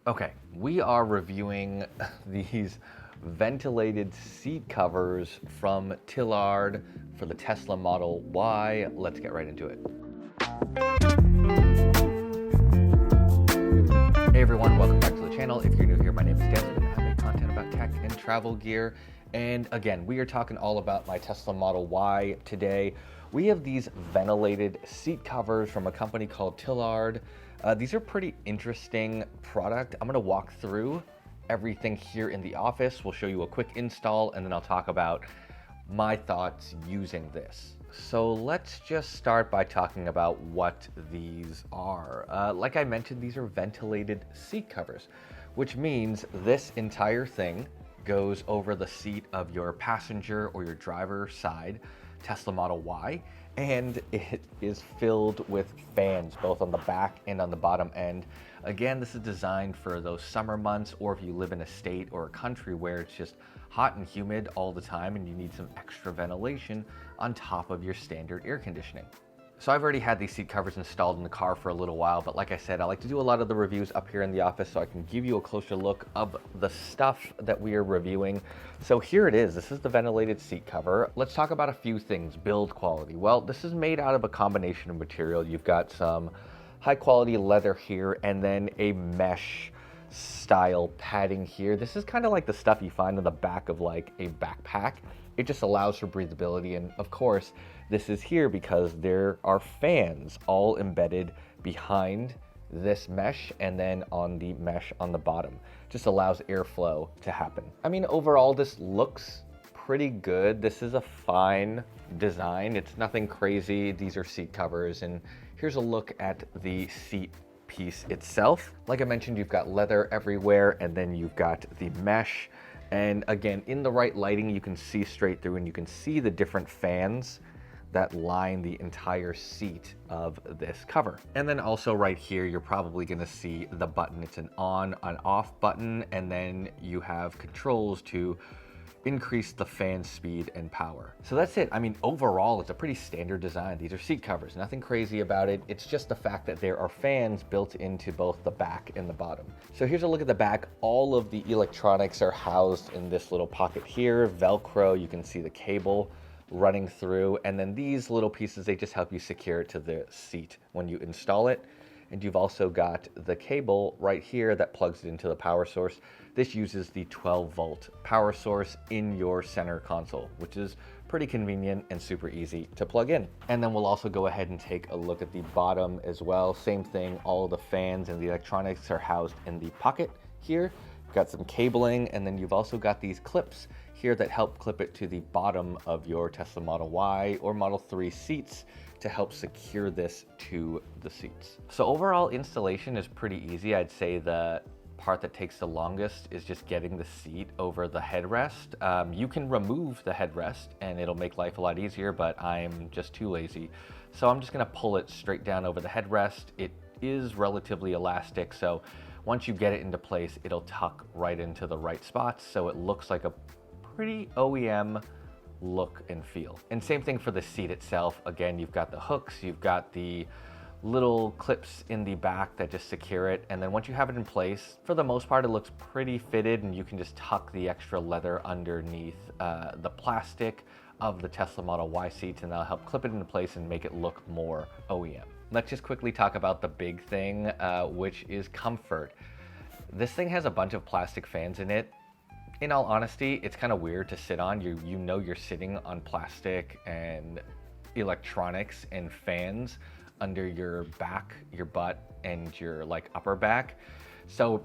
Okay, we are reviewing these ventilated seat covers from Tlyard for the Tesla Model Y. Let's get right into it. Hey everyone, welcome back to the channel. If you're new here, my name is Desmond. I make content about tech and travel gear. And again, we are talking all about my Tesla Model Y today. We have these ventilated seat covers from a company called Tlyard. These are pretty interesting product. I'm gonna walk through everything here in the office. We'll show you a quick install and then I'll talk about my thoughts using this. So let's just start by talking about what these are. Like I mentioned, these are ventilated seat covers, which means this entire thing goes over the seat of your passenger or your driver side Tesla Model Y, and it is filled with fans both on the back and on the bottom end. Again, this is designed for those summer months, or if you live in a state or a country where it's just hot and humid all the time and you need some extra ventilation on top of your standard air conditioning. So I've already had these seat covers installed in the car for a little while, but like I said, I like to do a lot of the reviews up here in the office so I can give you a closer look of the stuff that we are reviewing. So here it is. This is the ventilated seat cover. Let's talk about a few things. Build quality. Well, this is made out of a combination of material. You've got some high quality leather here and then a mesh style padding here. This is kind of like the stuff you find on the back of like a backpack. It just allows for breathability, and of course this is here because there are fans all embedded behind this mesh and then on the mesh on the bottom. Just allows airflow to happen. I mean, overall this looks pretty good. This is a fine design. It's nothing crazy. These are seat covers, and here's a look at the seat piece itself. Like I mentioned, you've got leather everywhere and then you've got the mesh. And again, in the right lighting, you can see straight through and you can see the different fans that line the entire seat of this cover. And then also right here, you're probably gonna see the button. It's an on and off button, and then you have controls to increase the fan speed and power. So that's it. I mean, overall, it's a pretty standard design. These are seat covers, nothing crazy about it. It's just the fact that there are fans built into both the back and the bottom. So here's a look at the back. All of the electronics are housed in this little pocket here. Velcro, you can see the cable running through. And then these little pieces, they just help you secure it to the seat when you install it. And you've also got the cable right here that plugs it into the power source. This uses the 12-volt power source in your center console, which is pretty convenient and super easy to plug in. And then we'll also go ahead and take a look at the bottom as well. Same thing, all the fans and the electronics are housed in the pocket here. Got some cabling, and then you've also got these clips here that help clip it to the bottom of your Tesla Model Y or Model 3 seats to help secure this to the seats. So overall installation is pretty easy. I'd say the part that takes the longest is just getting the seat over the headrest. You can remove the headrest and it'll make life a lot easier, but I'm just too lazy. So I'm just gonna pull it straight down over the headrest. It is relatively elastic, so once you get it into place, it'll tuck right into the right spots, so it looks like a pretty OEM look and feel. And same thing for the seat itself. Again, you've got the hooks, you've got the little clips in the back that just secure it. And then once you have it in place, for the most part, it looks pretty fitted, and you can just tuck the extra leather underneath the plastic of the Tesla Model Y seats, and that'll help clip it into place and make it look more OEM. Let's just quickly talk about the big thing, which is comfort. This thing has a bunch of plastic fans in it. In all honesty, it's kind of weird to sit on. You know you're sitting on plastic and electronics and fans under your back, your butt, and your like upper back. So it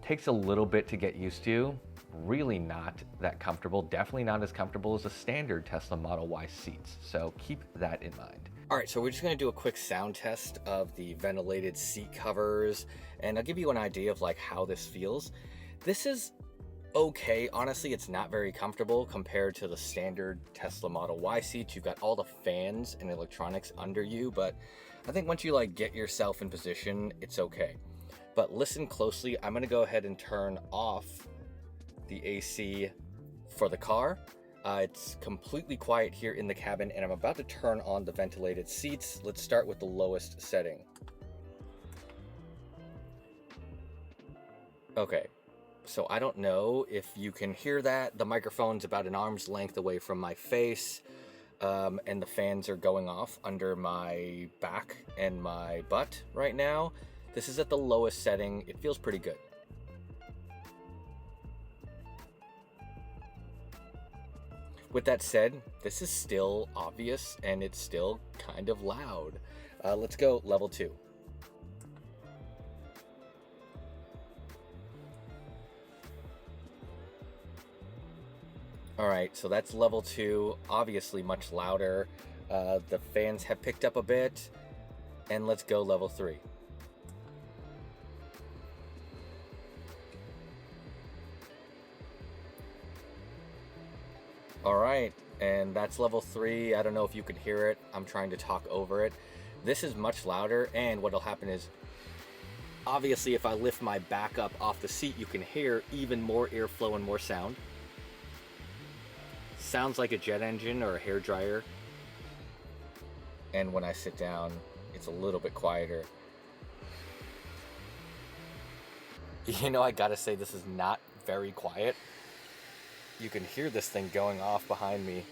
takes a little bit to get used to. Really not that comfortable. Definitely not as comfortable as a standard Tesla Model Y seats. So keep that in mind. All right, so we're just gonna do a quick sound test of the ventilated seat covers, and I'll give you an idea of like how this feels. This is okay. Honestly, it's not very comfortable compared to the standard Tesla Model Y seats. You've got all the fans and electronics under you, but I think once you like get yourself in position, it's okay. But listen closely. I'm gonna go ahead and turn off the AC for the car. It's completely quiet here in the cabin, and I'm about to turn on the ventilated seats. Let's start with the lowest setting. Okay, so I don't know if you can hear that. The microphone's about an arm's length away from my face, and the fans are going off under my back and my butt right now. This is at the lowest setting. It feels pretty good. With that said, this is still obvious and it's still kind of loud. Let's go level 2. All right, so that's level 2, obviously much louder. The fans have picked up a bit, and let's go level 3. All right, and that's level 3. I don't know if you can hear it. I'm trying to talk over it. This is much louder, and what'll happen is, obviously if I lift my back up off the seat, you can hear even more airflow and more sound. Sounds like a jet engine or a hairdryer. And when I sit down, it's a little bit quieter. You know, I gotta say, this is not very quiet. You can hear this thing going off behind me.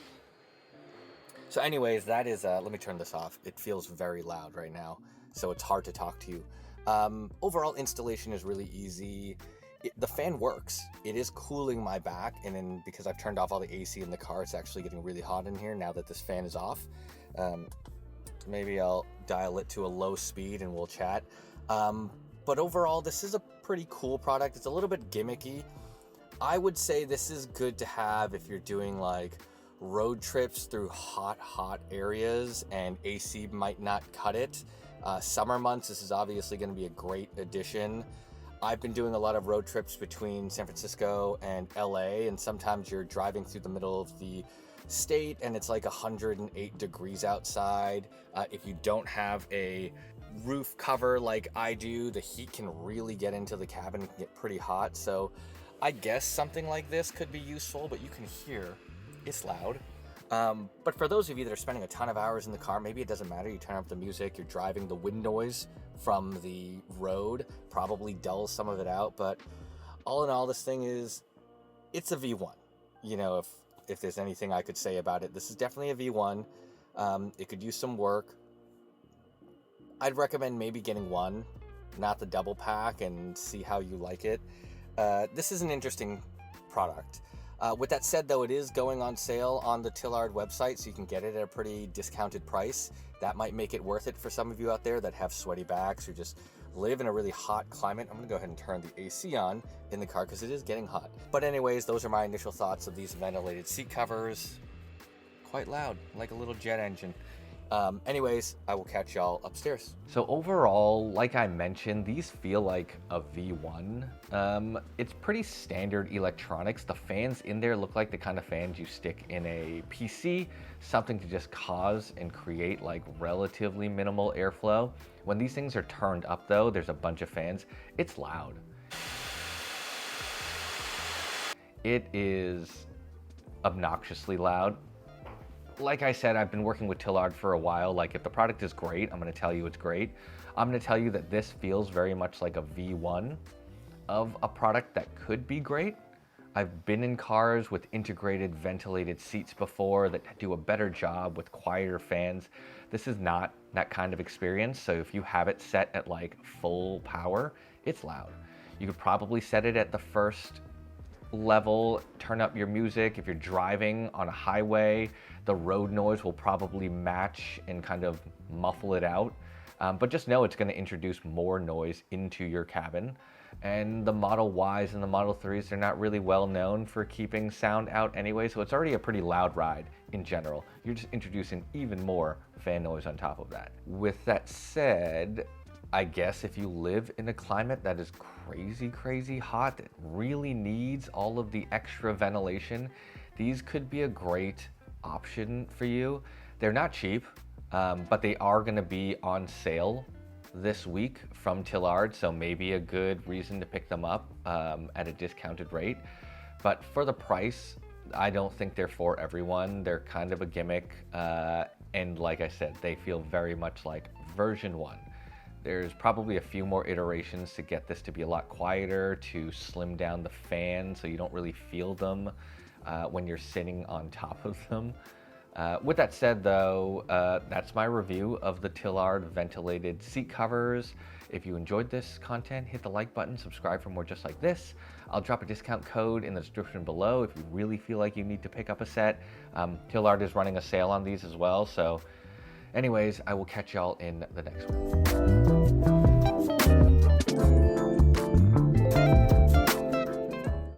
So anyways, that is, let me turn this off. It feels very loud right now, so it's hard to talk to you. Overall installation is really easy. The fan works. It is cooling my back, and then because I've turned off all the AC in the car, it's actually getting really hot in here now that this fan is off. Maybe I'll dial it to a low speed and we'll chat. But overall, this is a pretty cool product. It's a little bit gimmicky. I would say this is good to have if you're doing like road trips through hot areas and AC might not cut it. Summer months, this is obviously going to be a great addition. I've been doing a lot of road trips between San Francisco and LA, and sometimes you're driving through the middle of the state and it's like 108 degrees outside. If you don't have a roof cover like I do, the heat can really get into the cabin and get pretty hot. So I guess something like this could be useful, but you can hear it's loud. But for those of you that are spending a ton of hours in the car, maybe it doesn't matter. You turn up the music, you're driving, the wind noise from the road probably dulls some of it out. But all in all, this thing it's a V1. You know, if there's anything I could say about it, this is definitely a V1. It could use some work. I'd recommend maybe getting one, not the double pack, and see how you like it. This is an interesting product. With that said, though, it is going on sale on the Tlyard website, so you can get it at a pretty discounted price. That might make it worth it for some of you out there that have sweaty backs or just live in a really hot climate. I'm going to go ahead and turn the AC on in the car because it is getting hot. But anyways, those are my initial thoughts of these ventilated seat covers. Quite loud, like a little jet engine. Anyways, I will catch y'all upstairs. So overall, like I mentioned, these feel like a V1. It's pretty standard electronics. The fans in there look like the kind of fans you stick in a PC, something to just cause and create like relatively minimal airflow. When these things are turned up though, there's a bunch of fans. It's loud. It is obnoxiously loud. Like I said, I've been working with Tlyard for a while. Like, if the product is great, I'm going to tell you it's great. I'm going to tell you that this feels very much like a V1 of a product that could be great. I've been in cars with integrated ventilated seats before that do a better job with quieter fans. This is not that kind of experience. So if you have it set at like full power, it's loud. You could probably set it at the first level, turn up your music. If you're driving on a highway, the road noise will probably match and kind of muffle it out. But just know it's going to introduce more noise into your cabin. And the Model Ys and the Model 3s, they're not really well known for keeping sound out anyway, so it's already a pretty loud ride in general. You're just introducing even more fan noise on top of that. With that said, I guess if you live in a climate that is crazy hot, that really needs all of the extra ventilation, these could be a great option for you. They're not cheap, but they are going to be on sale this week from Tlyard, so maybe a good reason to pick them up at a discounted rate. But for the price, I don't think they're for everyone. They're kind of a gimmick, and like I said, they feel very much like version 1. There's probably a few more iterations to get this to be a lot quieter, to slim down the fan so you don't really feel them when you're sitting on top of them. With that said though, that's my review of the Tlyard ventilated seat covers. If you enjoyed this content, hit the like button, subscribe for more just like this. I'll drop a discount code in the description below if you really feel like you need to pick up a set. Tlyard is running a sale on these as well, so anyways, I will catch y'all in the next one.